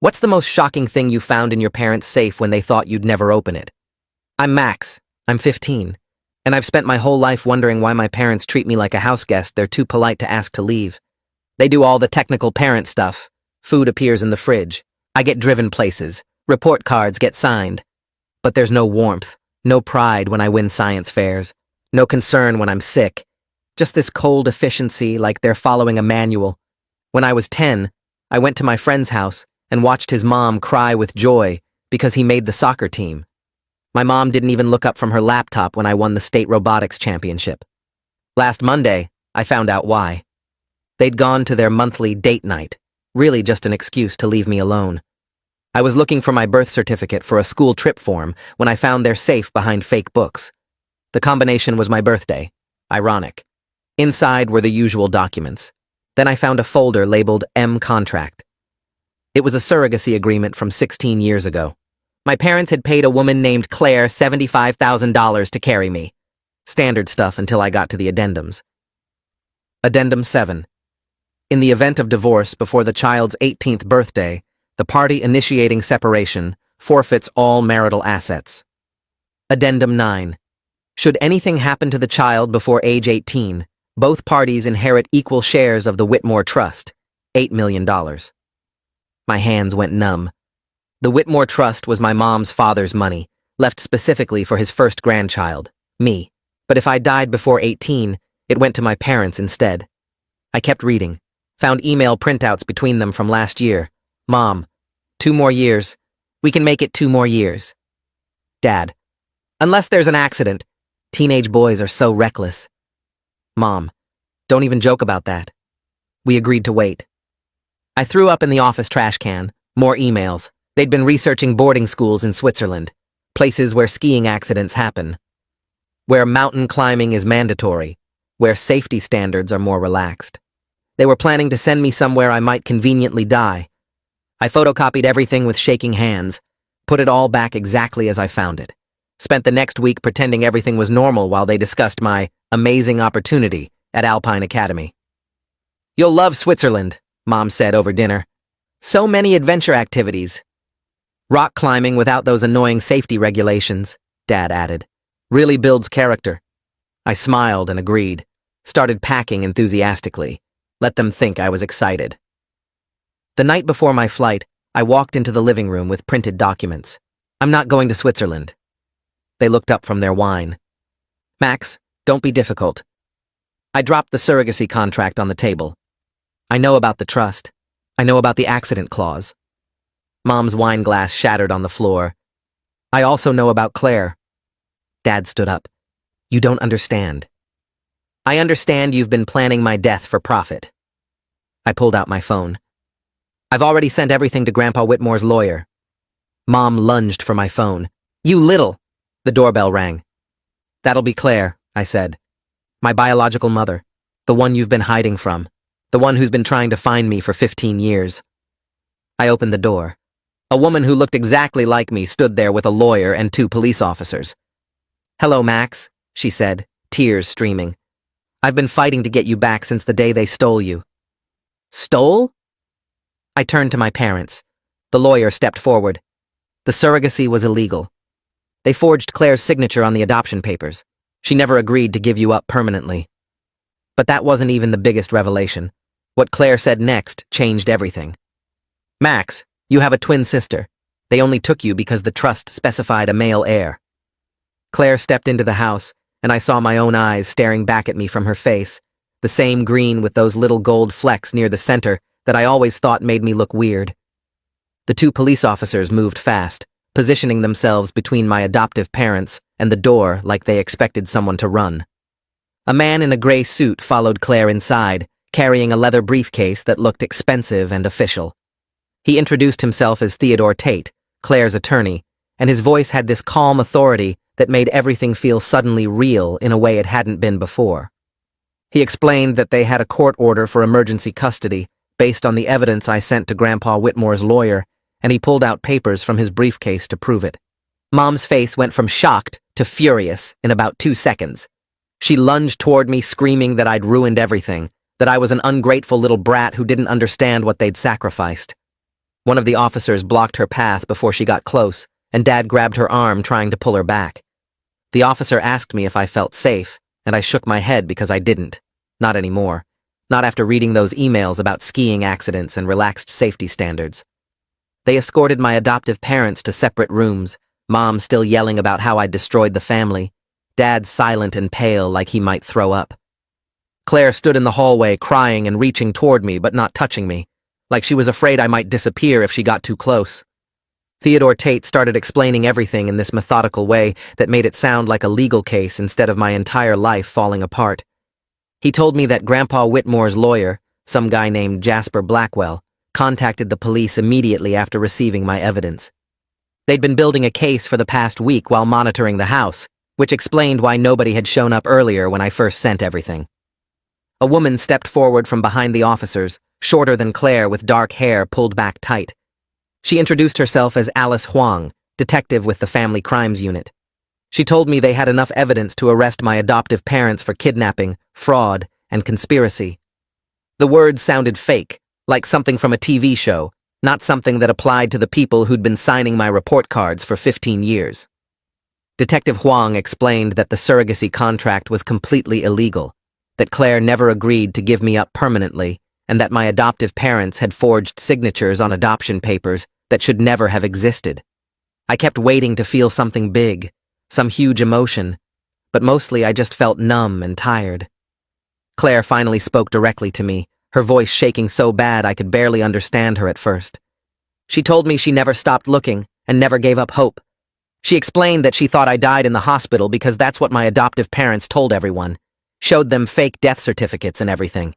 What's the most shocking thing you found in your parents' safe when they thought you'd never open it? I'm Max. I'm 15. And I've spent my whole life wondering why my parents treat me like a house guest they're too polite to ask to leave. They do all the technical parent stuff. Food appears in the fridge. I get driven places. Report cards get signed. But there's no warmth, no pride when I win science fairs, no concern when I'm sick. Just this cold efficiency like they're following a manual. When I was 10, I went to my friend's house and watched his mom cry with joy because he made the soccer team. My mom didn't even look up from her laptop when I won the state robotics championship. Last Monday, I found out why. They'd gone to their monthly date night, really just an excuse to leave me alone. I was looking for my birth certificate for a school trip form when I found their safe behind fake books. The combination was my birthday. Ironic. Inside were the usual documents. Then I found a folder labeled M Contract. It was a surrogacy agreement from 16 years ago. My parents had paid a woman named Claire $75,000 to carry me. Standard stuff until I got to the addendums. Addendum 7. In the event of divorce before the child's 18th birthday, the party initiating separation forfeits all marital assets. Addendum 9. Should anything happen to the child before age 18, both parties inherit equal shares of the Whitmore Trust, $8 million. My hands went numb. The Whitmore Trust was my mom's father's money, left specifically for his first grandchild, me. But if I died before 18, it went to my parents instead. I kept reading, found email printouts between them from last year. Mom, 2 more years. We can make it 2 more years. Dad, unless there's an accident. Teenage boys are so reckless. Mom, don't even joke about that. We agreed to wait. I threw up in the office trash can. More emails. They'd been researching boarding schools in Switzerland, places where skiing accidents happen, where mountain climbing is mandatory, where safety standards are more relaxed. They were planning to send me somewhere I might conveniently die. I photocopied everything with shaking hands, put it all back exactly as I found it. Spent the next week pretending everything was normal while they discussed my amazing opportunity at Alpine Academy. You'll love Switzerland, Mom said over dinner. So many adventure activities. Rock climbing without those annoying safety regulations, Dad added. Really builds character. I smiled and agreed. Started packing enthusiastically. Let them think I was excited. The night before my flight, I walked into the living room with printed documents. I'm not going to Switzerland. They looked up from their wine. Max, don't be difficult. I dropped the surrogacy contract on the table. I know about the trust. I know about the accident clause. Mom's wine glass shattered on the floor. I also know about Claire. Dad stood up. You don't understand. I understand you've been planning my death for profit. I pulled out my phone. I've already sent everything to Grandpa Whitmore's lawyer. Mom lunged for my phone. You little! The doorbell rang. That'll be Claire, I said. My biological mother. The one you've been hiding from. The one who's been trying to find me for 15 years. I opened the door. A woman who looked exactly like me stood there with a lawyer and 2 police officers. Hello, Max, she said, tears streaming. I've been fighting to get you back since the day they stole you. Stole? I turned to my parents. The lawyer stepped forward. The surrogacy was illegal. They forged Claire's signature on the adoption papers. She never agreed to give you up permanently. But that wasn't even the biggest revelation. What Claire said next changed everything. Max, you have a twin sister. They only took you because the trust specified a male heir. Claire stepped into the house, and I saw my own eyes staring back at me from her face, the same green with those little gold flecks near the center that I always thought made me look weird. The 2 police officers moved fast, positioning themselves between my adoptive parents and the door like they expected someone to run. A man in a gray suit followed Claire inside, carrying a leather briefcase that looked expensive and official. He introduced himself as Theodore Tate, Claire's attorney, and his voice had this calm authority that made everything feel suddenly real in a way it hadn't been before. He explained that they had a court order for emergency custody based on the evidence I sent to Grandpa Whitmore's lawyer, and he pulled out papers from his briefcase to prove it. Mom's face went from shocked to furious in about 2 seconds. She lunged toward me, screaming that I'd ruined everything, that I was an ungrateful little brat who didn't understand what they'd sacrificed. One of the officers blocked her path before she got close, and Dad grabbed her arm trying to pull her back. The officer asked me if I felt safe, and I shook my head because I didn't. Not anymore. Not after reading those emails about skiing accidents and relaxed safety standards. They escorted my adoptive parents to separate rooms, Mom still yelling about how I'd destroyed the family, Dad silent and pale like he might throw up. Claire stood in the hallway crying and reaching toward me but not touching me, like she was afraid I might disappear if she got too close. Theodore Tate started explaining everything in this methodical way that made it sound like a legal case instead of my entire life falling apart. He told me that Grandpa Whitmore's lawyer, some guy named Jasper Blackwell, contacted the police immediately after receiving my evidence. They'd been building a case for the past week while monitoring the house, which explained why nobody had shown up earlier when I first sent everything. A woman stepped forward from behind the officers, shorter than Claire with dark hair pulled back tight. She introduced herself as Alice Huang, detective with the Family Crimes Unit. She told me they had enough evidence to arrest my adoptive parents for kidnapping, fraud, and conspiracy. The words sounded fake, like something from a TV show, not something that applied to the people who'd been signing my report cards for 15 years. Detective Huang explained that the surrogacy contract was completely illegal, that Claire never agreed to give me up permanently, and that my adoptive parents had forged signatures on adoption papers that should never have existed. I kept waiting to feel something big, some huge emotion, but mostly I just felt numb and tired. Claire finally spoke directly to me, her voice shaking so bad I could barely understand her at first. She told me she never stopped looking and never gave up hope. She explained that she thought I died in the hospital because that's what my adoptive parents told everyone, showed them fake death certificates and everything.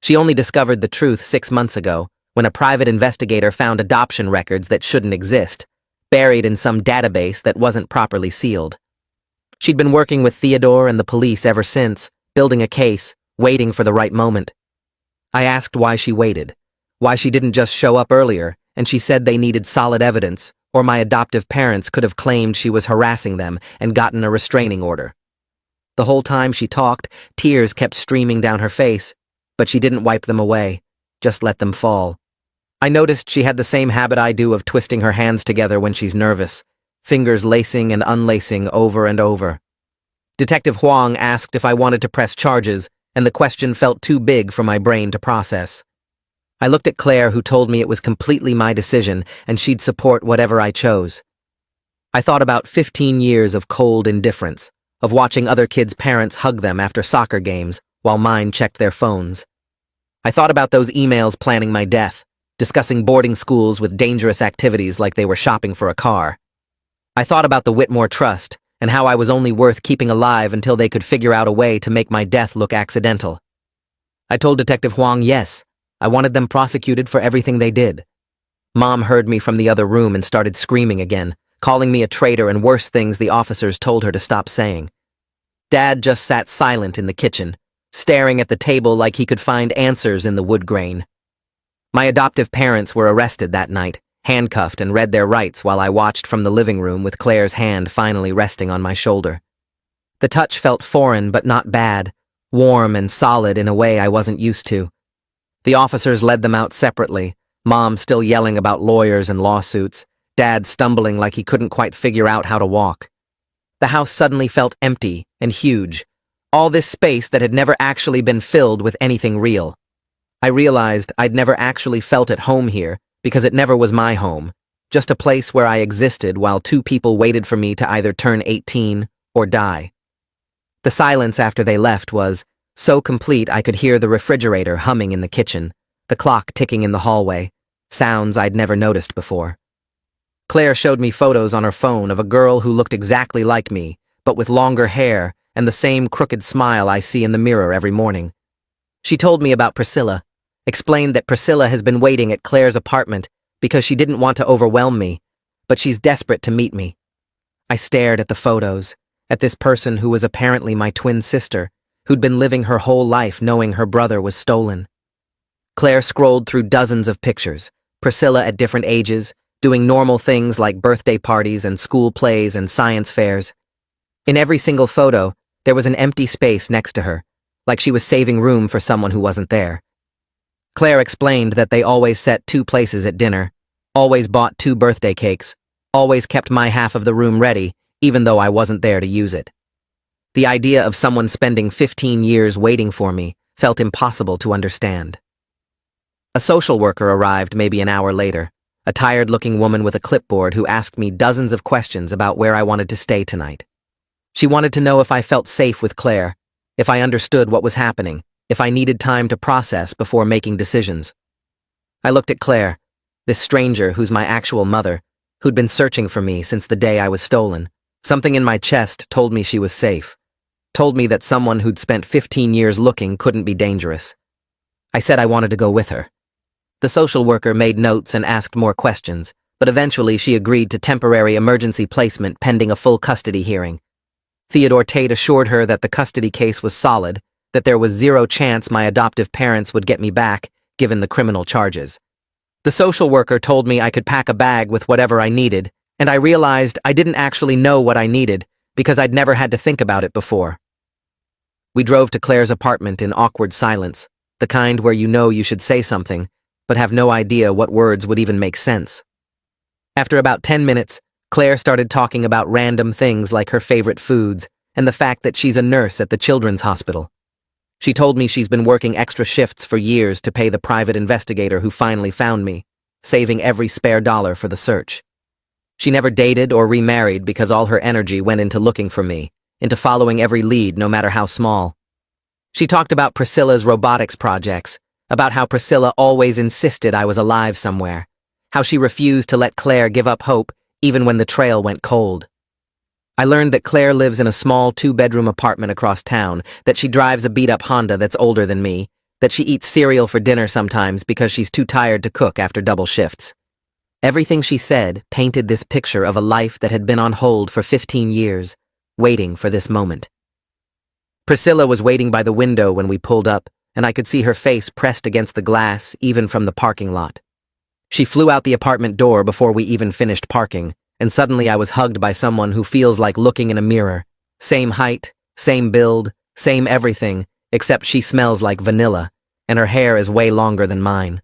She only discovered the truth 6 months ago, when a private investigator found adoption records that shouldn't exist, buried in some database that wasn't properly sealed. She'd been working with Theodore and the police ever since, building a case, waiting for the right moment. I asked why she waited, why she didn't just show up earlier, and she said they needed solid evidence, or my adoptive parents could have claimed she was harassing them and gotten a restraining order. The whole time she talked, tears kept streaming down her face, but she didn't wipe them away, just let them fall. I noticed she had the same habit I do of twisting her hands together when she's nervous, fingers lacing and unlacing over and over. Detective Huang asked if I wanted to press charges, and the question felt too big for my brain to process. I looked at Claire, who told me it was completely my decision and she'd support whatever I chose. I thought about 15 years of cold indifference, of watching other kids' parents hug them after soccer games while mine checked their phones. I thought about those emails planning my death, discussing boarding schools with dangerous activities like they were shopping for a car. I thought about the Whitmore Trust and how I was only worth keeping alive until they could figure out a way to make my death look accidental. I told Detective Huang yes, I wanted them prosecuted for everything they did. Mom heard me from the other room and started screaming again, calling me a traitor and worse things the officers told her to stop saying. Dad just sat silent in the kitchen, staring at the table like he could find answers in the wood grain. My adoptive parents were arrested that night, handcuffed and read their rights while I watched from the living room with Claire's hand finally resting on my shoulder. The touch felt foreign but not bad, warm and solid in a way I wasn't used to. The officers led them out separately, Mom still yelling about lawyers and lawsuits, Dad stumbling like he couldn't quite figure out how to walk. The house suddenly felt empty and huge, all this space that had never actually been filled with anything real. I realized I'd never actually felt at home here because it never was my home, just a place where I existed while two people waited for me to either turn 18 or die. The silence after they left was so complete I could hear the refrigerator humming in the kitchen, the clock ticking in the hallway, sounds I'd never noticed before. Claire showed me photos on her phone of a girl who looked exactly like me, but with longer hair and the same crooked smile I see in the mirror every morning. She told me about Priscilla, explained that Priscilla has been waiting at Claire's apartment because she didn't want to overwhelm me, but she's desperate to meet me. I stared at the photos, at this person who was apparently my twin sister, who'd been living her whole life knowing her brother was stolen. Claire scrolled through dozens of pictures, Priscilla at different ages, doing normal things like birthday parties and school plays and science fairs. In every single photo, there was an empty space next to her, like she was saving room for someone who wasn't there. Claire explained that they always set two places at dinner, always bought 2 birthday cakes, always kept my half of the room ready, even though I wasn't there to use it. The idea of someone spending 15 years waiting for me felt impossible to understand. A social worker arrived maybe an hour later, a tired-looking woman with a clipboard who asked me dozens of questions about where I wanted to stay tonight. She wanted to know if I felt safe with Claire, if I understood what was happening, if I needed time to process before making decisions. I looked at Claire, this stranger who's my actual mother, who'd been searching for me since the day I was stolen. Something in my chest told me she was safe, told me that someone who'd spent 15 years looking couldn't be dangerous. I said I wanted to go with her. The social worker made notes and asked more questions, but eventually she agreed to temporary emergency placement pending a full custody hearing. Theodore Tate assured her that the custody case was solid, that there was 0 chance my adoptive parents would get me back, given the criminal charges. The social worker told me I could pack a bag with whatever I needed, and I realized I didn't actually know what I needed because I'd never had to think about it before. We drove to Claire's apartment in awkward silence, the kind where you know you should say something, but have no idea what words would even make sense. After about 10 minutes, Claire started talking about random things like her favorite foods and the fact that she's a nurse at the children's hospital. She told me she's been working extra shifts for years to pay the private investigator who finally found me, saving every spare dollar for the search. She never dated or remarried because all her energy went into looking for me, into following every lead no matter how small. She talked about Priscilla's robotics projects, about how Priscilla always insisted I was alive somewhere, how she refused to let Claire give up hope even when the trail went cold. I learned that Claire lives in a small 2-bedroom apartment across town, that she drives a beat-up Honda that's older than me, that she eats cereal for dinner sometimes because she's too tired to cook after double shifts. Everything she said painted this picture of a life that had been on hold for 15 years, waiting for this moment. Priscilla was waiting by the window when we pulled up, and I could see her face pressed against the glass even from the parking lot. She flew out the apartment door before we even finished parking, and suddenly I was hugged by someone who feels like looking in a mirror. Same height, same build, same everything, except she smells like vanilla, and her hair is way longer than mine.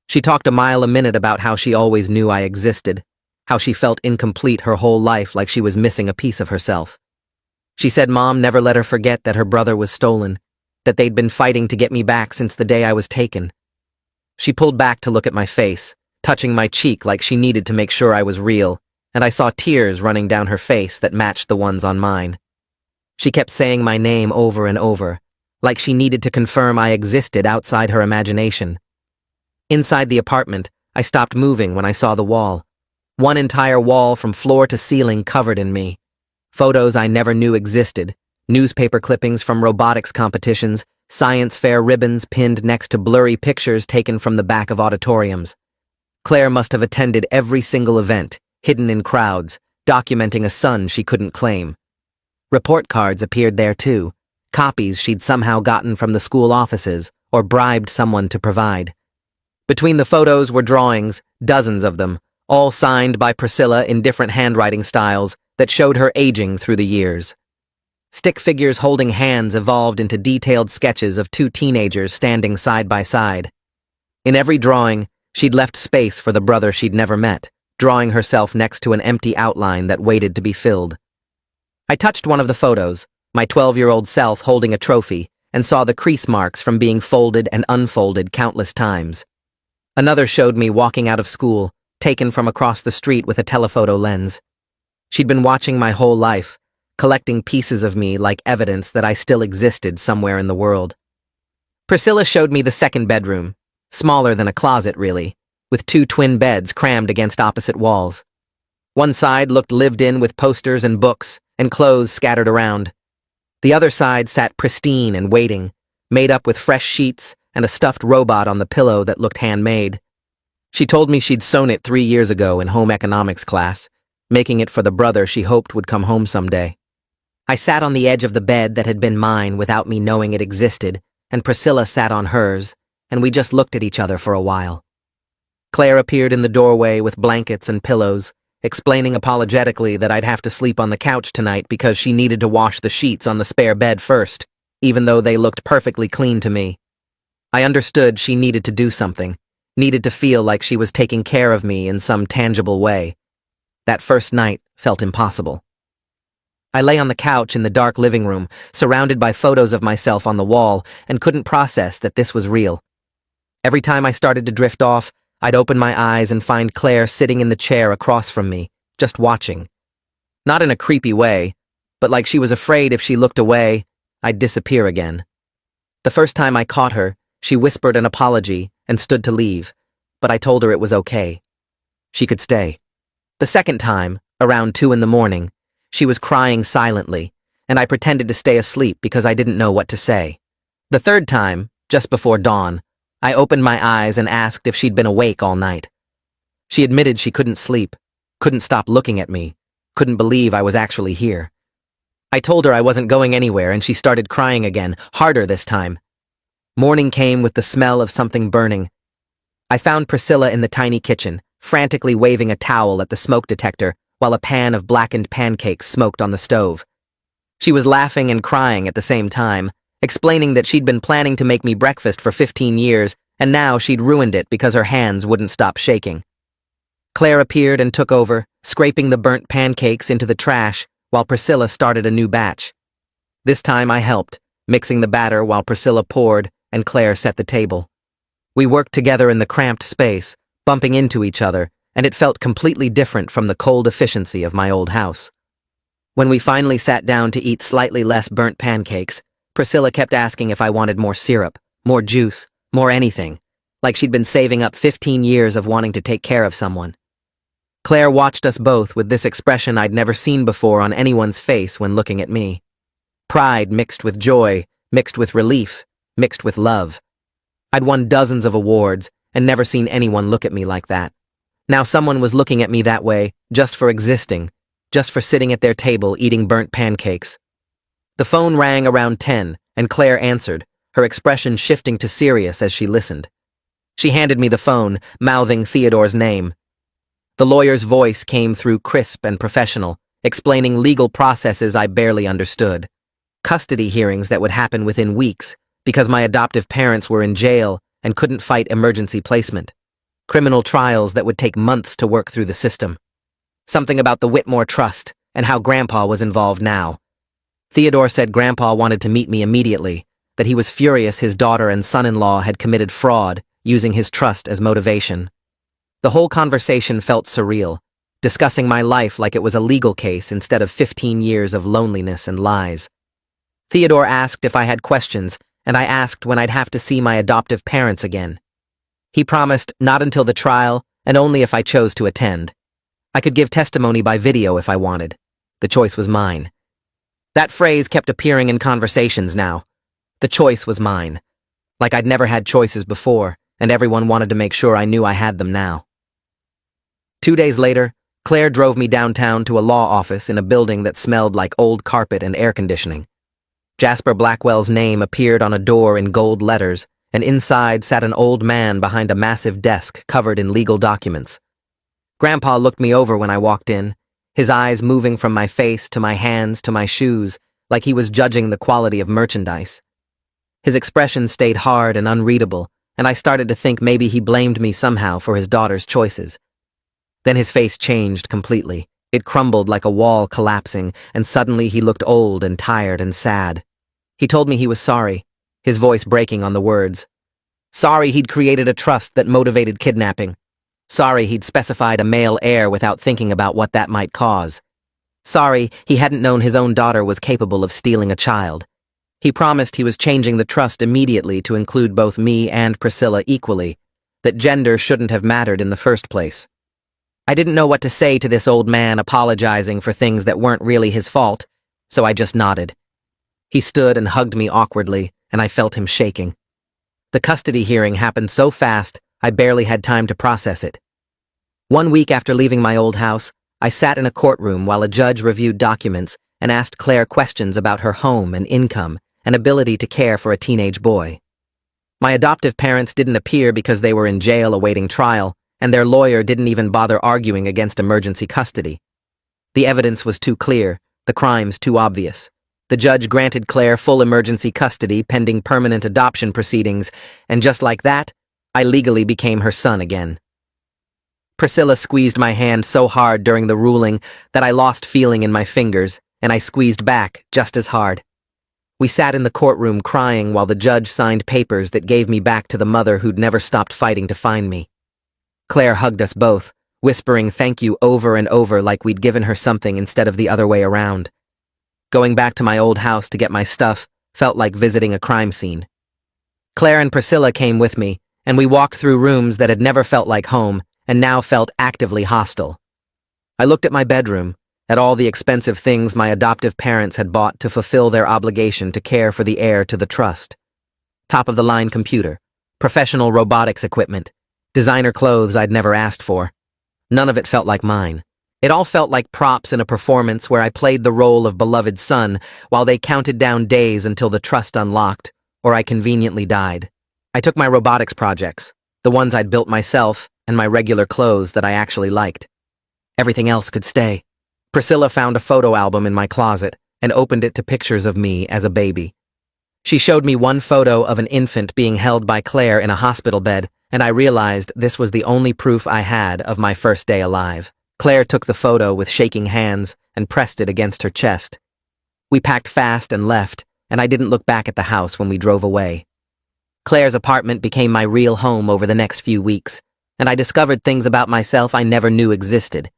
She talked a mile a minute about how she always knew I existed, how she felt incomplete her whole life like she was missing a piece of herself. She said Mom never let her forget that her brother was stolen, that they'd been fighting to get me back since the day I was taken. She pulled back to look at my face, touching my cheek like she needed to make sure I was real, and I saw tears running down her face that matched the ones on mine. She kept saying my name over and over, like she needed to confirm I existed outside her imagination. Inside the apartment, I stopped moving when I saw the wall. One entire wall from floor to ceiling covered in me. Photos I never knew existed, newspaper clippings from robotics competitions, science fair ribbons pinned next to blurry pictures taken from the back of auditoriums. Claire must have attended every single event, hidden in crowds, documenting a son she couldn't claim. Report cards appeared there too, copies she'd somehow gotten from the school offices or bribed someone to provide. Between the photos were drawings, dozens of them, all signed by Priscilla in different handwriting styles that showed her aging through the years. Stick figures holding hands evolved into detailed sketches of 2 teenagers standing side by side. In every drawing, she'd left space for the brother she'd never met, drawing herself next to an empty outline that waited to be filled. I touched one of the photos, my 12-year-old self holding a trophy, and saw the crease marks from being folded and unfolded countless times. Another showed me walking out of school, taken from across the street with a telephoto lens. She'd been watching my whole life, collecting pieces of me like evidence that I still existed somewhere in the world. Priscilla showed me the second bedroom, smaller than a closet really, with 2 twin beds crammed against opposite walls. One side looked lived in with posters and books and clothes scattered around. The other side sat pristine and waiting, made up with fresh sheets and a stuffed robot on the pillow that looked handmade. She told me she'd sewn it 3 years ago in home economics class, making it for the brother she hoped would come home someday. I sat on the edge of the bed that had been mine without me knowing it existed, and Priscilla sat on hers, and we just looked at each other for a while. Claire appeared in the doorway with blankets and pillows, explaining apologetically that I'd have to sleep on the couch tonight because she needed to wash the sheets on the spare bed first, even though they looked perfectly clean to me. I understood she needed to do something, needed to feel like she was taking care of me in some tangible way. That first night felt impossible. I lay on the couch in the dark living room, surrounded by photos of myself on the wall, and couldn't process that this was real. Every time I started to drift off, I'd open my eyes and find Claire sitting in the chair across from me, just watching. Not in a creepy way, but like she was afraid if she looked away, I'd disappear again. The first time I caught her, she whispered an apology and stood to leave, but I told her it was okay. She could stay. The second time, around 2 a.m, she was crying silently, and I pretended to stay asleep because I didn't know what to say. The third time, just before dawn, I opened my eyes and asked if she'd been awake all night. She admitted she couldn't sleep, couldn't stop looking at me, couldn't believe I was actually here. I told her I wasn't going anywhere, and she started crying again, harder this time. Morning came with the smell of something burning. I found Priscilla in the tiny kitchen, frantically waving a towel at the smoke detector while a pan of blackened pancakes smoked on the stove. She was laughing and crying at the same time, explaining that she'd been planning to make me breakfast for 15 years, and now she'd ruined it because her hands wouldn't stop shaking. Claire appeared and took over, scraping the burnt pancakes into the trash while Priscilla started a new batch. This time I helped, mixing the batter while Priscilla poured and Claire set the table. We worked together in the cramped space, bumping into each other, and it felt completely different from the cold efficiency of my old house. When we finally sat down to eat slightly less burnt pancakes, Priscilla kept asking if I wanted more syrup, more juice, more anything, like she'd been saving up 15 years of wanting to take care of someone. Claire watched us both with this expression I'd never seen before on anyone's face when looking at me. Pride mixed with joy, mixed with relief, mixed with love. I'd won dozens of awards and never seen anyone look at me like that. Now someone was looking at me that way, just for existing, just for sitting at their table eating burnt pancakes. The phone rang around 10, and Claire answered, her expression shifting to serious as she listened. She handed me the phone, mouthing Theodore's name. The lawyer's voice came through crisp and professional, explaining legal processes I barely understood. Custody hearings that would happen within weeks, because my adoptive parents were in jail and couldn't fight emergency placement. Criminal trials that would take months to work through the system. Something about the Whitmore Trust and how Grandpa was involved now. Theodore said Grandpa wanted to meet me immediately, that he was furious his daughter and son-in-law had committed fraud, using his trust as motivation. The whole conversation felt surreal, discussing my life like it was a legal case instead of 15 years of loneliness and lies. Theodore asked if I had questions, and I asked when I'd have to see my adoptive parents again. He promised not until the trial, and only if I chose to attend. I could give testimony by video if I wanted. The choice was mine. That phrase kept appearing in conversations now. The choice was mine. Like I'd never had choices before, and everyone wanted to make sure I knew I had them now. 2 days later, Claire drove me downtown to a law office in a building that smelled like old carpet and air conditioning. Jasper Blackwell's name appeared on a door in gold letters, and inside sat an old man behind a massive desk covered in legal documents. Grandpa looked me over when I walked in, his eyes moving from my face to my hands to my shoes, like he was judging the quality of merchandise. His expression stayed hard and unreadable, and I started to think maybe he blamed me somehow for his daughter's choices. Then his face changed completely. It crumbled like a wall collapsing, and suddenly he looked old and tired and sad. He told me he was sorry, his voice breaking on the words. Sorry he'd created a trust that motivated kidnapping. Sorry he'd specified a male heir without thinking about what that might cause. Sorry he hadn't known his own daughter was capable of stealing a child. He promised he was changing the trust immediately to include both me and Priscilla equally, that gender shouldn't have mattered in the first place. I didn't know what to say to this old man apologizing for things that weren't really his fault, so I just nodded. He stood and hugged me awkwardly, and I felt him shaking. The custody hearing happened so fast, I barely had time to process it. 1 week after leaving my old house, I sat in a courtroom while a judge reviewed documents and asked Claire questions about her home and income and ability to care for a teenage boy. My adoptive parents didn't appear because they were in jail awaiting trial, and their lawyer didn't even bother arguing against emergency custody. The evidence was too clear, the crimes too obvious. The judge granted Claire full emergency custody pending permanent adoption proceedings, and just like that, I legally became her son again. Priscilla squeezed my hand so hard during the ruling that I lost feeling in my fingers, and I squeezed back just as hard. We sat in the courtroom crying while the judge signed papers that gave me back to the mother who'd never stopped fighting to find me. Claire hugged us both, whispering thank you over and over like we'd given her something instead of the other way around. Going back to my old house to get my stuff felt like visiting a crime scene. Claire and Priscilla came with me, and we walked through rooms that had never felt like home and now felt actively hostile. I looked at my bedroom, at all the expensive things my adoptive parents had bought to fulfill their obligation to care for the heir to the trust. Top-of-the-line computer, professional robotics equipment, designer clothes I'd never asked for. None of it felt like mine. It all felt like props in a performance where I played the role of beloved son while they counted down days until the trust unlocked, or I conveniently died. I took my robotics projects, the ones I'd built myself, and my regular clothes that I actually liked. Everything else could stay. Priscilla found a photo album in my closet and opened it to pictures of me as a baby. She showed me one photo of an infant being held by Claire in a hospital bed, and I realized this was the only proof I had of my first day alive. Claire took the photo with shaking hands and pressed it against her chest. We packed fast and left, and I didn't look back at the house when we drove away. Claire's apartment became my real home over the next few weeks, and I discovered things about myself I never knew existed.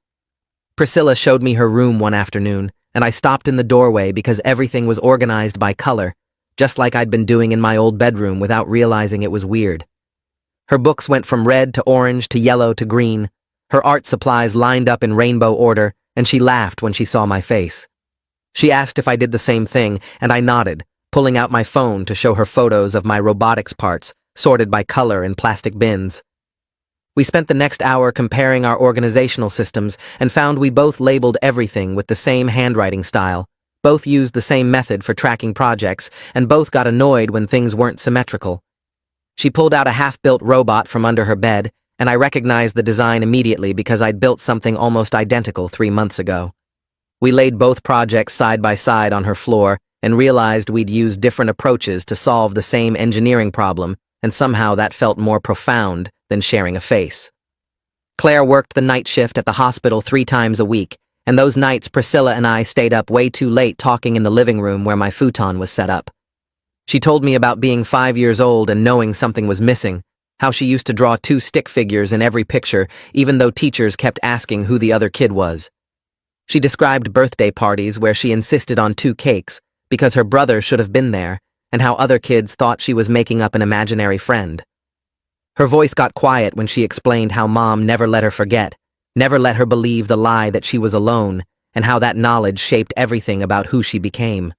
Priscilla showed me her room one afternoon, and I stopped in the doorway because everything was organized by color, just like I'd been doing in my old bedroom without realizing it was weird. Her books went from red to orange to yellow to green. Her art supplies lined up in rainbow order, and she laughed when she saw my face. She asked if I did the same thing, and I nodded, pulling out my phone to show her photos of my robotics parts, sorted by color in plastic bins. We spent the next hour comparing our organizational systems and found we both labeled everything with the same handwriting style, both used the same method for tracking projects, and both got annoyed when things weren't symmetrical. She pulled out a half-built robot from under her bed, and I recognized the design immediately because I'd built something almost identical 3 months ago. We laid both projects side by side on her floor and realized we'd used different approaches to solve the same engineering problem, and somehow that felt more profound than sharing a face. Claire worked the night shift at the hospital 3 times a week, and those nights Priscilla and I stayed up way too late talking in the living room where my futon was set up. She told me about being 5 years old and knowing something was missing, how she used to draw 2 stick figures in every picture, even though teachers kept asking who the other kid was. She described birthday parties where she insisted on 2 cakes because her brother should have been there, and how other kids thought she was making up an imaginary friend. Her voice got quiet when she explained how Mom never let her forget, never let her believe the lie that she was alone, and how that knowledge shaped everything about who she became.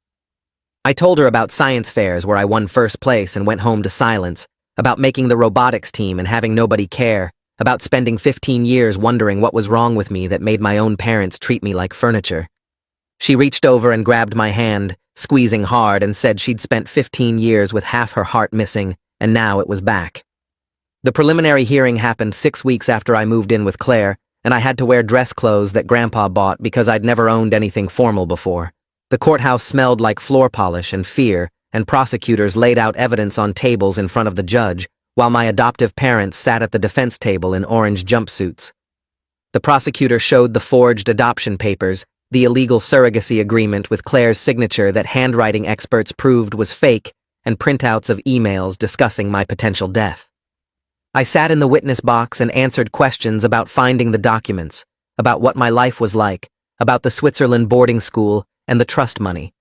I told her about science fairs where I won first place and went home to silence, about making the robotics team and having nobody care, about spending 15 years wondering what was wrong with me that made my own parents treat me like furniture. She reached over and grabbed my hand, squeezing hard, and said she'd spent 15 years with half her heart missing, and now it was back. The preliminary hearing happened 6 weeks after I moved in with Claire, and I had to wear dress clothes that Grandpa bought because I'd never owned anything formal before. The courthouse smelled like floor polish and fear, and prosecutors laid out evidence on tables in front of the judge, while my adoptive parents sat at the defense table in orange jumpsuits. The prosecutor showed the forged adoption papers, the illegal surrogacy agreement with Claire's signature that handwriting experts proved was fake, and printouts of emails discussing my potential death. I sat in the witness box and answered questions about finding the documents, about what my life was like, about the Switzerland boarding school, and the trust money.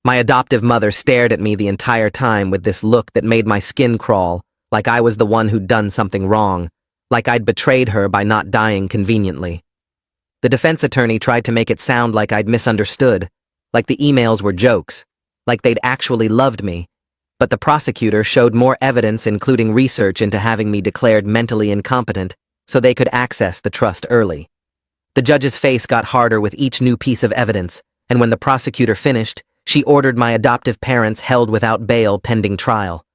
My adoptive mother stared at me the entire time with this look that made my skin crawl, like I was the one who'd done something wrong, like I'd betrayed her by not dying conveniently. The defense attorney tried to make it sound like I'd misunderstood, like the emails were jokes, like they'd actually loved me, but the prosecutor showed more evidence, including research into having me declared mentally incompetent, so they could access the trust early. The judge's face got harder with each new piece of evidence, and when the prosecutor finished, she ordered my adoptive parents held without bail pending trial.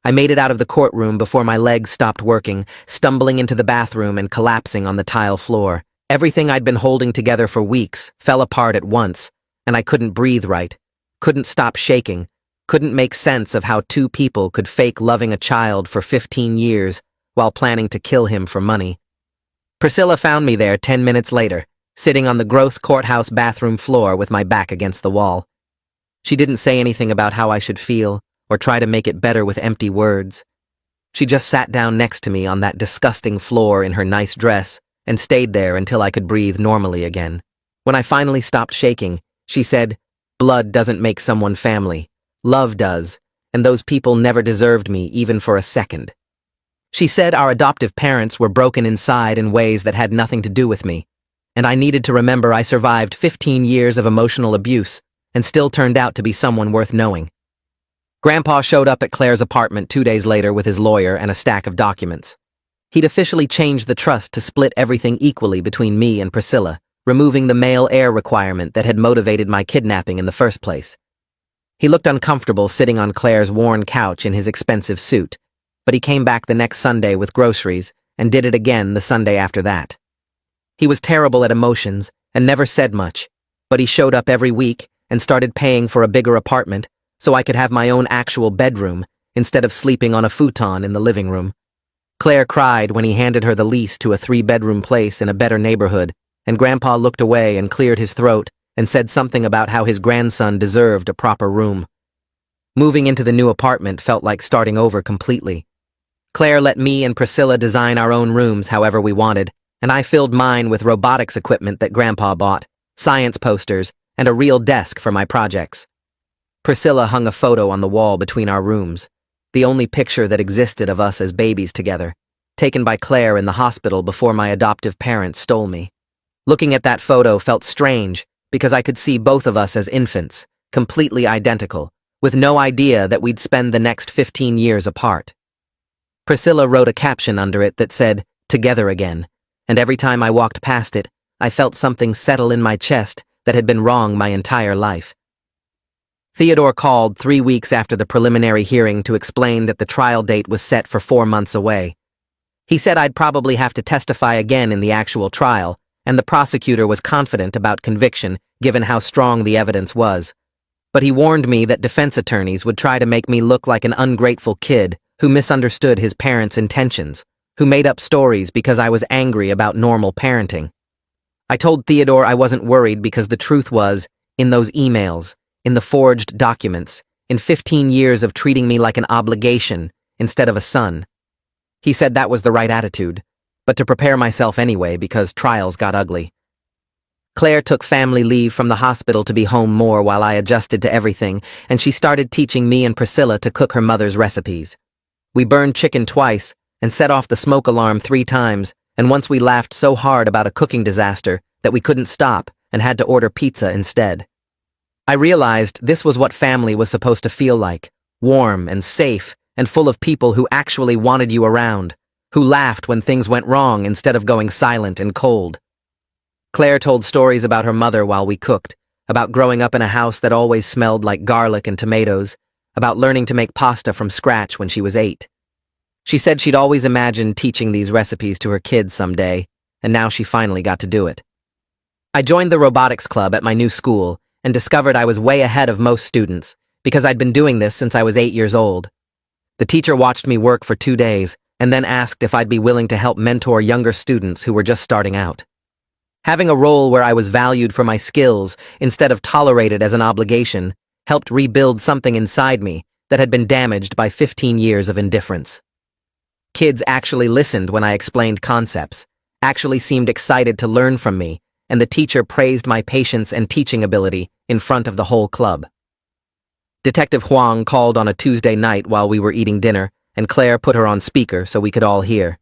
I made it out of the courtroom before my legs stopped working, stumbling into the bathroom and collapsing on the tile floor. Everything I'd been holding together for weeks fell apart at once, and I couldn't breathe right, couldn't stop shaking, couldn't make sense of how 2 people could fake loving a child for 15 years while planning to kill him for money. Priscilla found me there 10 minutes later, sitting on the gross courthouse bathroom floor with my back against the wall. She didn't say anything about how I should feel or try to make it better with empty words. She just sat down next to me on that disgusting floor in her nice dress and stayed there until I could breathe normally again. When I finally stopped shaking, she said, "Blood doesn't make someone family. Love does, and those people never deserved me even for a second." She said our adoptive parents were broken inside in ways that had nothing to do with me, and I needed to remember I survived 15 years of emotional abuse and still turned out to be someone worth knowing. Grandpa showed up at Claire's apartment 2 days later with his lawyer and a stack of documents. He'd officially changed the trust to split everything equally between me and Priscilla, removing the male heir requirement that had motivated my kidnapping in the first place. He looked uncomfortable sitting on Claire's worn couch in his expensive suit, but he came back the next Sunday with groceries and did it again the Sunday after that. He was terrible at emotions and never said much, but he showed up every week and started paying for a bigger apartment so I could have my own actual bedroom instead of sleeping on a futon in the living room. Claire cried when he handed her the lease to a 3-bedroom place in a better neighborhood, and Grandpa looked away and cleared his throat and said something about how his grandson deserved a proper room. Moving into the new apartment felt like starting over completely. Claire let me and Priscilla design our own rooms however we wanted, and I filled mine with robotics equipment that Grandpa bought, science posters, and a real desk for my projects. Priscilla hung a photo on the wall between our rooms, the only picture that existed of us as babies together, taken by Claire in the hospital before my adoptive parents stole me. Looking at that photo felt strange because I could see both of us as infants, completely identical, with no idea that we'd spend the next 15 years apart. Priscilla wrote a caption under it that said, "Together again," and every time I walked past it, I felt something settle in my chest that had been wrong my entire life. Theodore called 3 weeks after the preliminary hearing to explain that the trial date was set for 4 months away. He said I'd probably have to testify again in the actual trial, and the prosecutor was confident about conviction given how strong the evidence was. But he warned me that defense attorneys would try to make me look like an ungrateful kid who misunderstood his parents' intentions, who made up stories because I was angry about normal parenting. I told Theodore I wasn't worried because the truth was, in those emails, in the forged documents, in 15 years of treating me like an obligation instead of a son. He said that was the right attitude, but to prepare myself anyway because trials got ugly. Claire took family leave from the hospital to be home more while I adjusted to everything, and she started teaching me and Priscilla to cook her mother's recipes. We burned chicken twice and set off the smoke alarm 3 times, and once we laughed so hard about a cooking disaster that we couldn't stop and had to order pizza instead. I realized this was what family was supposed to feel like, warm and safe and full of people who actually wanted you around, who laughed when things went wrong instead of going silent and cold. Claire told stories about her mother while we cooked, about growing up in a house that always smelled like garlic and tomatoes, about learning to make pasta from scratch when she was 8. She said she'd always imagined teaching these recipes to her kids someday, and now she finally got to do it. I joined the robotics club at my new school and discovered I was way ahead of most students because I'd been doing this since I was 8 years old. The teacher watched me work for 2 days and then asked if I'd be willing to help mentor younger students who were just starting out. Having a role where I was valued for my skills instead of tolerated as an obligation helped rebuild something inside me that had been damaged by 15 years of indifference. Kids actually listened when I explained concepts, actually seemed excited to learn from me, and the teacher praised my patience and teaching ability in front of the whole club. Detective Huang called on a Tuesday night while we were eating dinner, and Claire put her on speaker so we could all hear.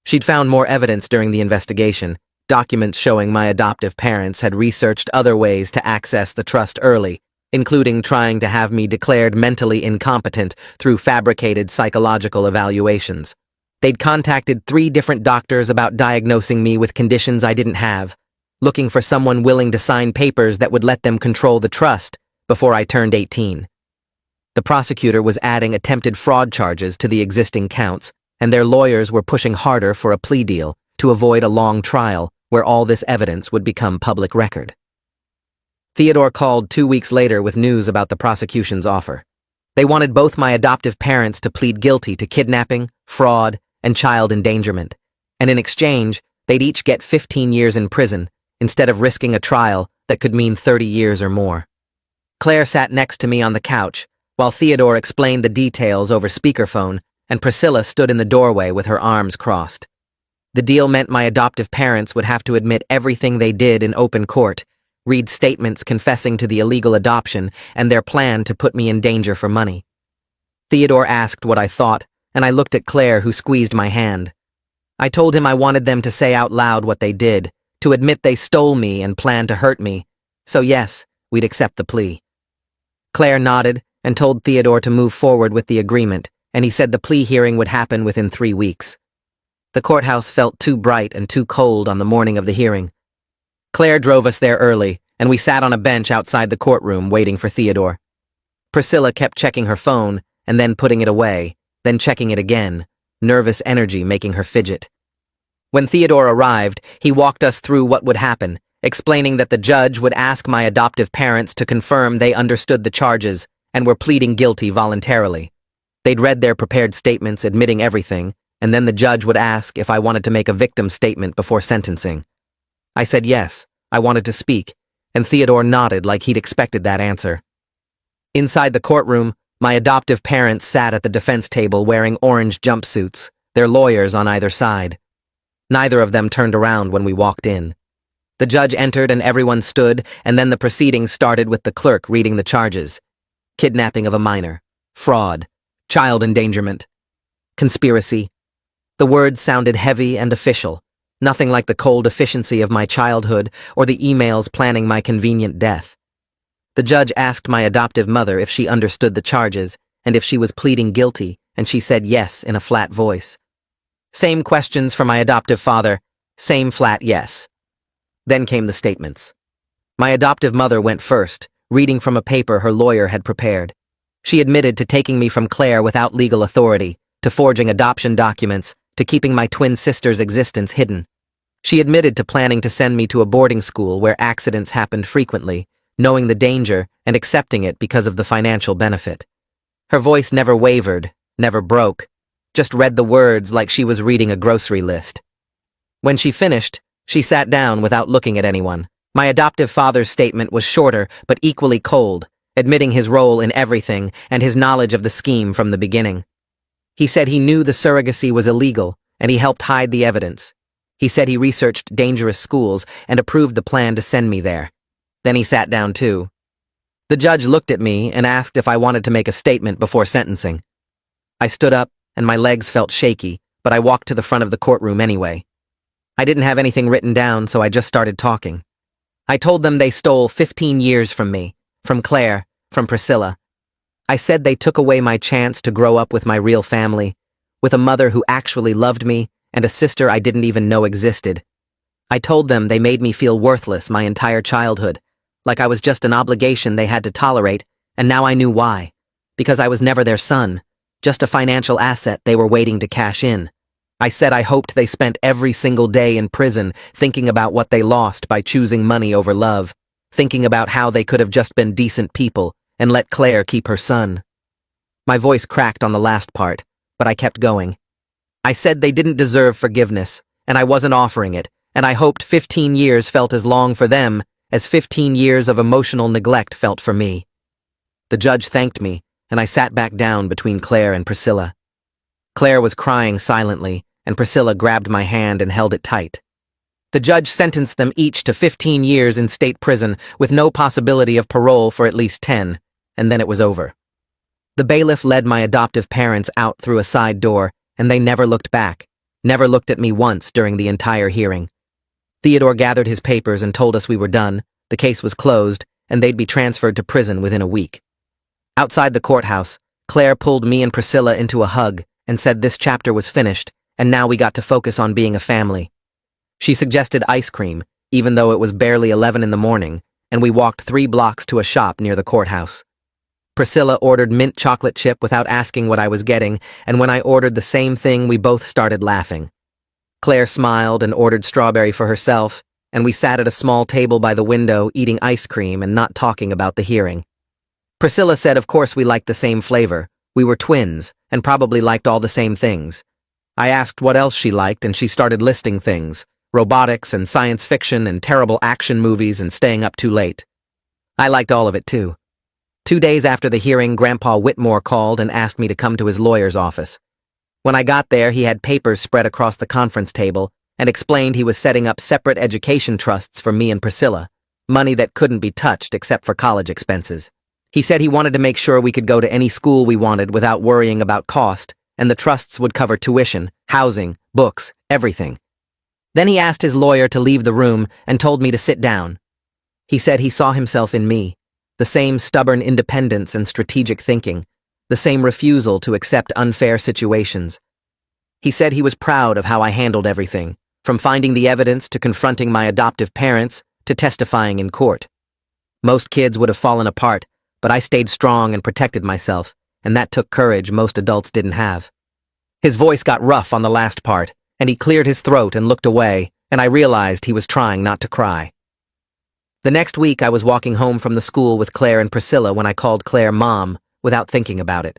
She'd found more evidence during the investigation, documents showing my adoptive parents had researched other ways to access the trust early, including trying to have me declared mentally incompetent through fabricated psychological evaluations. They'd contacted 3 different doctors about diagnosing me with conditions I didn't have, looking for someone willing to sign papers that would let them control the trust before I turned 18. The prosecutor was adding attempted fraud charges to the existing counts, and their lawyers were pushing harder for a plea deal to avoid a long trial where all this evidence would become public record. Theodore called 2 weeks later with news about the prosecution's offer. They wanted both my adoptive parents to plead guilty to kidnapping, fraud, and child endangerment, and in exchange, they'd each get 15 years in prison instead of risking a trial that could mean 30 years or more. Claire sat next to me on the couch, while Theodore explained the details over speakerphone, and Priscilla stood in the doorway with her arms crossed. The deal meant my adoptive parents would have to admit everything they did in open court, read statements confessing to the illegal adoption and their plan to put me in danger for money. Theodore asked what I thought, and I looked at Claire, who squeezed my hand. I told him I wanted them to say out loud what they did, to admit they stole me and planned to hurt me, so yes, we'd accept the plea. Claire nodded and told Theodore to move forward with the agreement, and he said the plea hearing would happen within 3 weeks. The courthouse felt too bright and too cold on the morning of the hearing. Claire drove us there early, and we sat on a bench outside the courtroom waiting for Theodore. Priscilla kept checking her phone, and then putting it away, then checking it again, nervous energy making her fidget. When Theodore arrived, he walked us through what would happen, explaining that the judge would ask my adoptive parents to confirm they understood the charges and were pleading guilty voluntarily. They'd read their prepared statements admitting everything, and then the judge would ask if I wanted to make a victim statement before sentencing. I said yes, I wanted to speak, and Theodore nodded like he'd expected that answer. Inside the courtroom, my adoptive parents sat at the defense table wearing orange jumpsuits, their lawyers on either side. Neither of them turned around when we walked in. The judge entered and everyone stood, and then the proceedings started with the clerk reading the charges. Kidnapping of a minor, fraud, child endangerment, conspiracy. The words sounded heavy and official, nothing like the cold efficiency of my childhood or the emails planning my convenient death. The judge asked my adoptive mother if she understood the charges and if she was pleading guilty, and she said yes in a flat voice. Same questions for my adoptive father, same flat yes. Then came the statements. My adoptive mother went first, reading from a paper her lawyer had prepared. She admitted to taking me from Claire without legal authority, to forging adoption documents, to keeping my twin sister's existence hidden. She admitted to planning to send me to a boarding school where accidents happened frequently, knowing the danger and accepting it because of the financial benefit. Her voice never wavered, never broke, just read the words like she was reading a grocery list. When she finished, she sat down without looking at anyone. My adoptive father's statement was shorter but equally cold, admitting his role in everything and his knowledge of the scheme from the beginning. He said he knew the surrogacy was illegal, and he helped hide the evidence. He said he researched dangerous schools and approved the plan to send me there. Then he sat down too. The judge looked at me and asked if I wanted to make a statement before sentencing. I stood up, and my legs felt shaky, but I walked to the front of the courtroom anyway. I didn't have anything written down, so I just started talking. I told them they stole 15 years from me, from Claire, from Priscilla. I said they took away my chance to grow up with my real family, with a mother who actually loved me and a sister I didn't even know existed. I told them they made me feel worthless my entire childhood, like I was just an obligation they had to tolerate, and now I knew why. Because I was never their son, just a financial asset they were waiting to cash in. I said I hoped they spent every single day in prison thinking about what they lost by choosing money over love, thinking about how they could have just been decent people and let Claire keep her son. My voice cracked on the last part, but I kept going. I said they didn't deserve forgiveness, and I wasn't offering it, and I hoped 15 years felt as long for them as 15 years of emotional neglect felt for me. The judge thanked me, and I sat back down between Claire and Priscilla. Claire was crying silently, and Priscilla grabbed my hand and held it tight. The judge sentenced them each to 15 years in state prison with no possibility of parole for at least 10, and then it was over. The bailiff led my adoptive parents out through a side door, and they never looked back, never looked at me once during the entire hearing. Theodore gathered his papers and told us we were done, the case was closed, and they'd be transferred to prison within a week. Outside the courthouse, Claire pulled me and Priscilla into a hug and said this chapter was finished, and now we got to focus on being a family. She suggested ice cream, even though it was barely 11 in the morning, and we walked 3 blocks to a shop near the courthouse. Priscilla ordered mint chocolate chip without asking what I was getting, and when I ordered the same thing, we both started laughing. Claire smiled and ordered strawberry for herself, and we sat at a small table by the window eating ice cream and not talking about the hearing. Priscilla said of course we liked the same flavor, we were twins, and probably liked all the same things. I asked what else she liked, and she started listing things: robotics and science fiction and terrible action movies and staying up too late. I liked all of it too. 2 days after the hearing, Grandpa Whitmore called and asked me to come to his lawyer's office. When I got there, he had papers spread across the conference table and explained he was setting up separate education trusts for me and Priscilla, money that couldn't be touched except for college expenses. He said he wanted to make sure we could go to any school we wanted without worrying about cost, and the trusts would cover tuition, housing, books, everything. Then he asked his lawyer to leave the room and told me to sit down. He said he saw himself in me, the same stubborn independence and strategic thinking, the same refusal to accept unfair situations. He said he was proud of how I handled everything, from finding the evidence to confronting my adoptive parents to testifying in court. Most kids would have fallen apart, but I stayed strong and protected myself, and that took courage most adults didn't have. His voice got rough on the last part, and he cleared his throat and looked away, and I realized he was trying not to cry. The next week, I was walking home from the school with Claire and Priscilla when I called Claire Mom without thinking about it.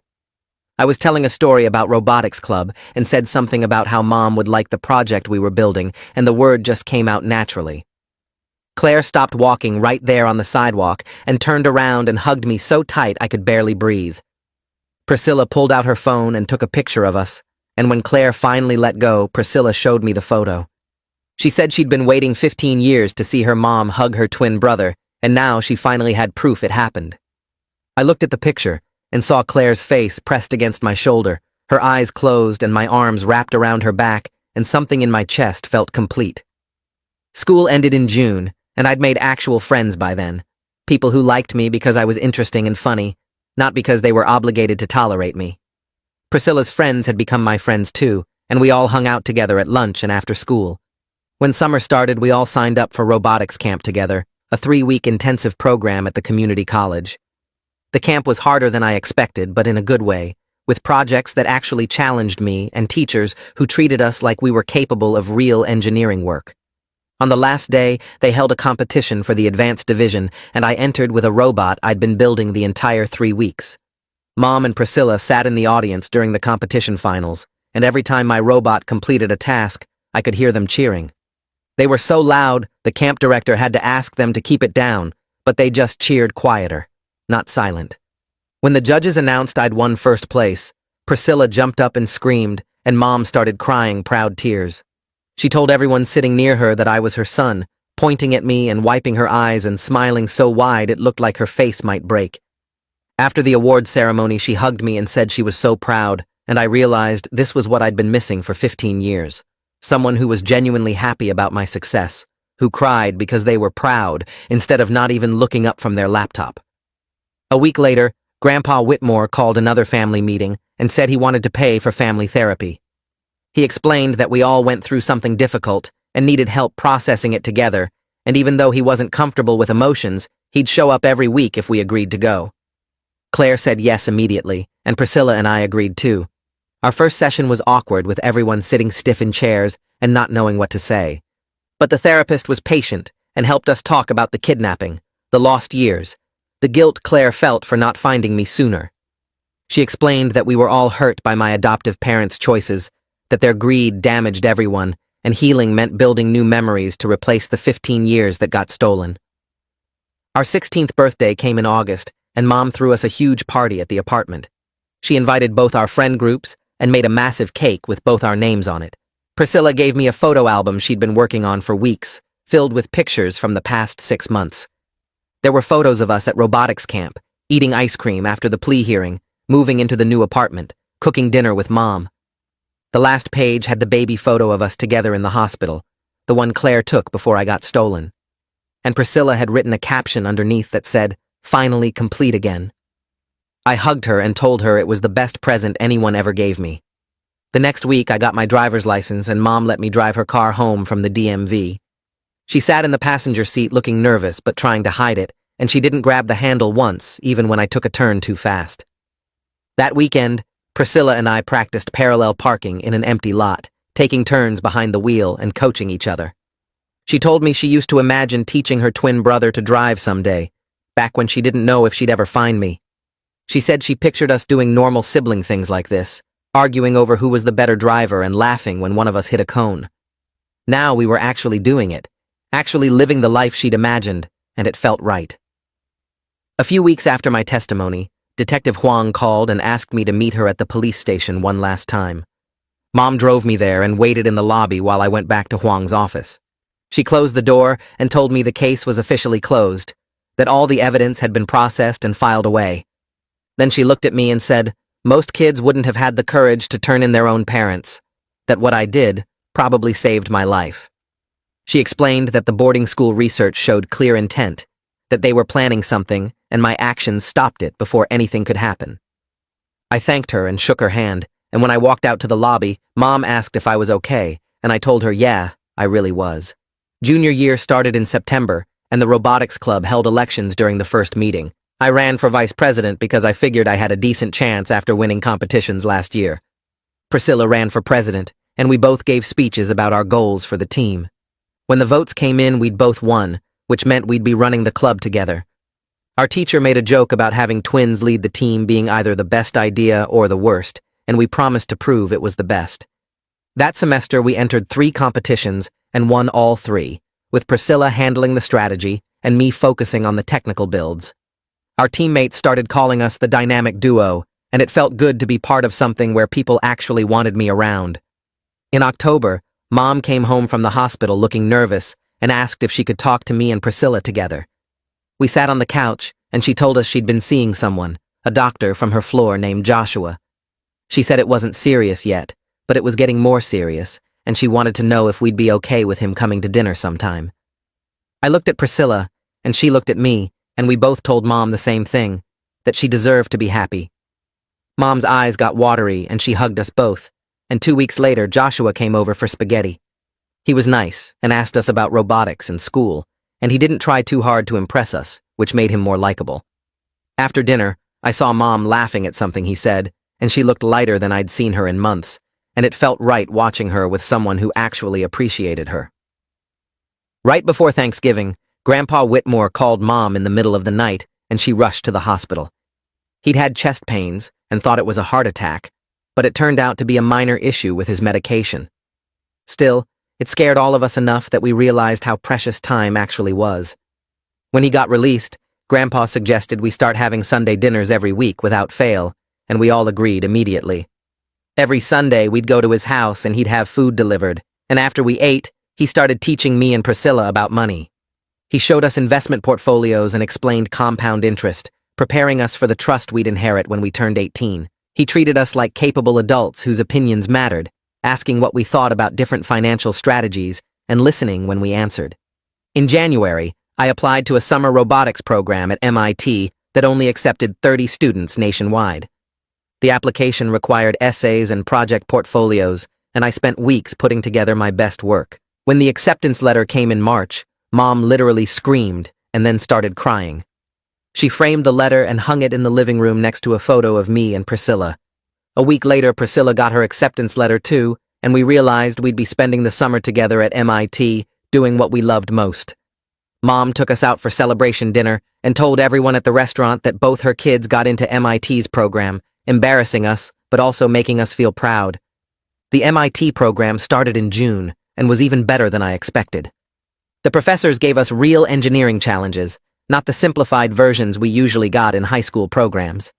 I was telling a story about Robotics Club and said something about how Mom would like the project we were building, and the word just came out naturally. Claire stopped walking right there on the sidewalk and turned around and hugged me so tight I could barely breathe. Priscilla pulled out her phone and took a picture of us, and when Claire finally let go, Priscilla showed me the photo. She said she'd been waiting 15 years to see her mom hug her twin brother, and now she finally had proof it happened. I looked at the picture and saw Claire's face pressed against my shoulder, her eyes closed and my arms wrapped around her back, and something in my chest felt complete. School ended in June, and I'd made actual friends by then. People who liked me because I was interesting and funny, not because they were obligated to tolerate me. Priscilla's friends had become my friends too, and we all hung out together at lunch and after school. When summer started, we all signed up for robotics camp together, a 3-week intensive program at the community college. The camp was harder than I expected, but in a good way, with projects that actually challenged me and teachers who treated us like we were capable of real engineering work. On the last day, they held a competition for the advanced division, and I entered with a robot I'd been building the entire 3 weeks. Mom and Priscilla sat in the audience during the competition finals, and every time my robot completed a task, I could hear them cheering. They were so loud, the camp director had to ask them to keep it down, but they just cheered quieter, not silent. When the judges announced I'd won first place, Priscilla jumped up and screamed, and Mom started crying proud tears. She told everyone sitting near her that I was her son, pointing at me and wiping her eyes and smiling so wide it looked like her face might break. After the award ceremony, she hugged me and said she was so proud, and I realized this was what I'd been missing for 15 years. Someone who was genuinely happy about my success, who cried because they were proud instead of not even looking up from their laptop. A week later, Grandpa Whitmore called another family meeting and said he wanted to pay for family therapy. He explained that we all went through something difficult and needed help processing it together, and even though he wasn't comfortable with emotions, he'd show up every week if we agreed to go. Claire said yes immediately, and Priscilla and I agreed too. Our first session was awkward with everyone sitting stiff in chairs and not knowing what to say. But the therapist was patient and helped us talk about the kidnapping, the lost years, the guilt Claire felt for not finding me sooner. She explained that we were all hurt by my adoptive parents' choices, that their greed damaged everyone, and healing meant building new memories to replace the 15 years that got stolen. Our 16th birthday came in August, and Mom threw us a huge party at the apartment. She invited both our friend groups and made a massive cake with both our names on it. Priscilla gave me a photo album she'd been working on for weeks, filled with pictures from the past 6 months. There were photos of us at robotics camp, eating ice cream after the plea hearing, moving into the new apartment, cooking dinner with Mom. The last page had the baby photo of us together in the hospital, the one Claire took before I got stolen. And Priscilla had written a caption underneath that said, "Finally complete again." I hugged her and told her it was the best present anyone ever gave me. The next week, I got my driver's license and Mom let me drive her car home from the DMV. She sat in the passenger seat looking nervous but trying to hide it, and she didn't grab the handle once, even when I took a turn too fast. That weekend, Priscilla and I practiced parallel parking in an empty lot, taking turns behind the wheel and coaching each other. She told me she used to imagine teaching her twin brother to drive someday, back when she didn't know if she'd ever find me. She said she pictured us doing normal sibling things like this, arguing over who was the better driver and laughing when one of us hit a cone. Now we were actually doing it, actually living the life she'd imagined, and it felt right. A few weeks after my testimony, Detective Huang called and asked me to meet her at the police station one last time. Mom drove me there and waited in the lobby while I went back to Huang's office. She closed the door and told me the case was officially closed, that all the evidence had been processed and filed away. Then she looked at me and said, most kids wouldn't have had the courage to turn in their own parents, that what I did probably saved my life. She explained that the boarding school research showed clear intent, that they were planning something and my actions stopped it before anything could happen. I thanked her and shook her hand, and when I walked out to the lobby, Mom asked if I was okay, and I told her, yeah, I really was. Junior year started in September, and the robotics club held elections during the first meeting. I ran for vice president because I figured I had a decent chance after winning competitions last year. Priscilla ran for president, and we both gave speeches about our goals for the team. When the votes came in, we'd both won, which meant we'd be running the club together. Our teacher made a joke about having twins lead the team being either the best idea or the worst, and we promised to prove it was the best. That semester, we entered 3 competitions and won all 3, with Priscilla handling the strategy and me focusing on the technical builds. Our teammates started calling us the dynamic duo, and it felt good to be part of something where people actually wanted me around. In October, Mom came home from the hospital looking nervous and asked if she could talk to me and Priscilla together. We sat on the couch, and she told us she'd been seeing someone, a doctor from her floor named Joshua. She said it wasn't serious yet, but it was getting more serious, and she wanted to know if we'd be okay with him coming to dinner sometime. I looked at Priscilla, and she looked at me, and we both told Mom the same thing, that she deserved to be happy. Mom's eyes got watery, and she hugged us both, and 2 weeks later, Joshua came over for spaghetti. He was nice and asked us about robotics and school, and he didn't try too hard to impress us, which made him more likable. After dinner, I saw Mom laughing at something he said, and she looked lighter than I'd seen her in months, and it felt right watching her with someone who actually appreciated her. Right before Thanksgiving, Grandpa Whitmore called Mom in the middle of the night, and she rushed to the hospital. He'd had chest pains and thought it was a heart attack, but it turned out to be a minor issue with his medication. Still, it scared all of us enough that we realized how precious time actually was. When he got released, Grandpa suggested we start having Sunday dinners every week without fail, and we all agreed immediately. Every Sunday, we'd go to his house and he'd have food delivered, and after we ate, he started teaching me and Priscilla about money. He showed us investment portfolios and explained compound interest, preparing us for the trust we'd inherit when we turned 18. He treated us like capable adults whose opinions mattered, asking what we thought about different financial strategies and listening when we answered. In January, I applied to a summer robotics program at MIT that only accepted 30 students nationwide. The application required essays and project portfolios, and I spent weeks putting together my best work. When the acceptance letter came in March, Mom literally screamed and then started crying. She framed the letter and hung it in the living room next to a photo of me and Priscilla. A week later, Priscilla got her acceptance letter too, and we realized we'd be spending the summer together at MIT, doing what we loved most. Mom took us out for celebration dinner and told everyone at the restaurant that both her kids got into MIT's program, embarrassing us, but also making us feel proud. The MIT program started in June and was even better than I expected. The professors gave us real engineering challenges, not the simplified versions we usually got in high school programs.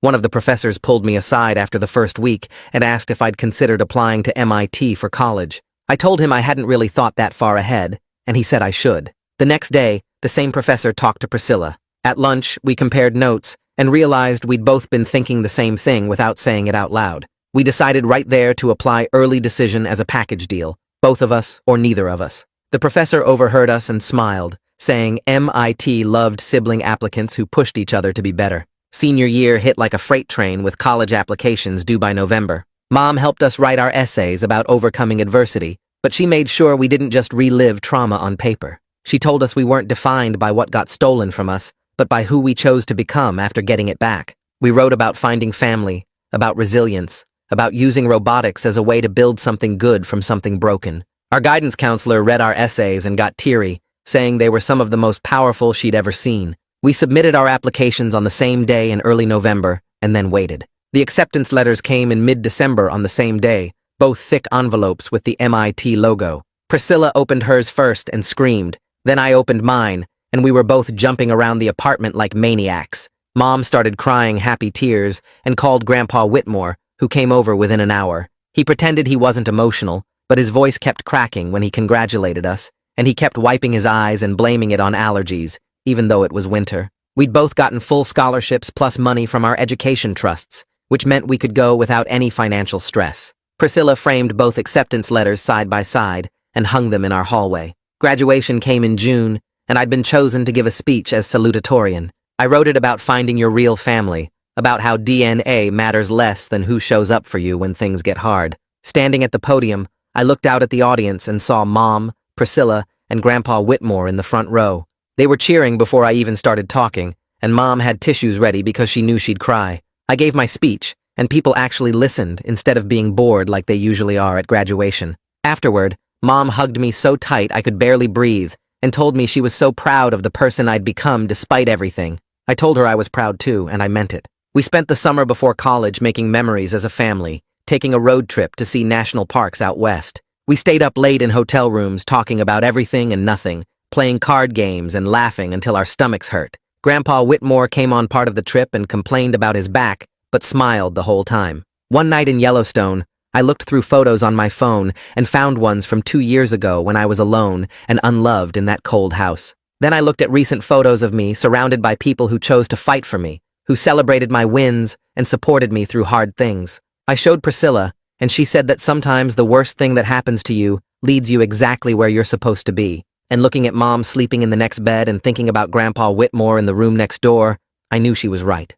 One of the professors pulled me aside after the first week and asked if I'd considered applying to MIT for college. I told him I hadn't really thought that far ahead, and he said I should. The next day, the same professor talked to Priscilla. At lunch, we compared notes and realized we'd both been thinking the same thing without saying it out loud. We decided right there to apply early decision as a package deal, both of us or neither of us. The professor overheard us and smiled, saying MIT loved sibling applicants who pushed each other to be better. Senior year hit like a freight train with college applications due by November. Mom helped us write our essays about overcoming adversity, but she made sure we didn't just relive trauma on paper. She told us we weren't defined by what got stolen from us, but by who we chose to become after getting it back. We wrote about finding family, about resilience, about using robotics as a way to build something good from something broken. Our guidance counselor read our essays and got teary, saying they were some of the most powerful she'd ever seen. We submitted our applications on the same day in early November and then waited. The acceptance letters came in mid-December on the same day, both thick envelopes with the MIT logo. Priscilla opened hers first and screamed. Then I opened mine, and we were both jumping around the apartment like maniacs. Mom started crying happy tears and called Grandpa Whitmore, who came over within an hour. He pretended he wasn't emotional, but his voice kept cracking when he congratulated us, and he kept wiping his eyes and blaming it on allergies, even though it was winter. We'd both gotten full scholarships plus money from our education trusts, which meant we could go without any financial stress. Priscilla framed both acceptance letters side by side and hung them in our hallway. Graduation came in June, and I'd been chosen to give a speech as salutatorian. I wrote it about finding your real family, about how DNA matters less than who shows up for you when things get hard. Standing at the podium, I looked out at the audience and saw Mom, Priscilla, and Grandpa Whitmore in the front row. They were cheering before I even started talking, and Mom had tissues ready because she knew she'd cry. I gave my speech, and people actually listened instead of being bored like they usually are at graduation. Afterward, Mom hugged me so tight I could barely breathe and told me she was so proud of the person I'd become despite everything. I told her I was proud too, and I meant it. We spent the summer before college making memories as a family, taking a road trip to see national parks out west. We stayed up late in hotel rooms talking about everything and nothing, playing card games and laughing until our stomachs hurt. Grandpa Whitmore came on part of the trip and complained about his back, but smiled the whole time. One night in Yellowstone, I looked through photos on my phone and found ones from 2 years ago when I was alone and unloved in that cold house. Then I looked at recent photos of me surrounded by people who chose to fight for me, who celebrated my wins and supported me through hard things. I showed Priscilla, and she said that sometimes the worst thing that happens to you leads you exactly where you're supposed to be. And looking at Mom sleeping in the next bed and thinking about Grandpa Whitmore in the room next door, I knew she was right.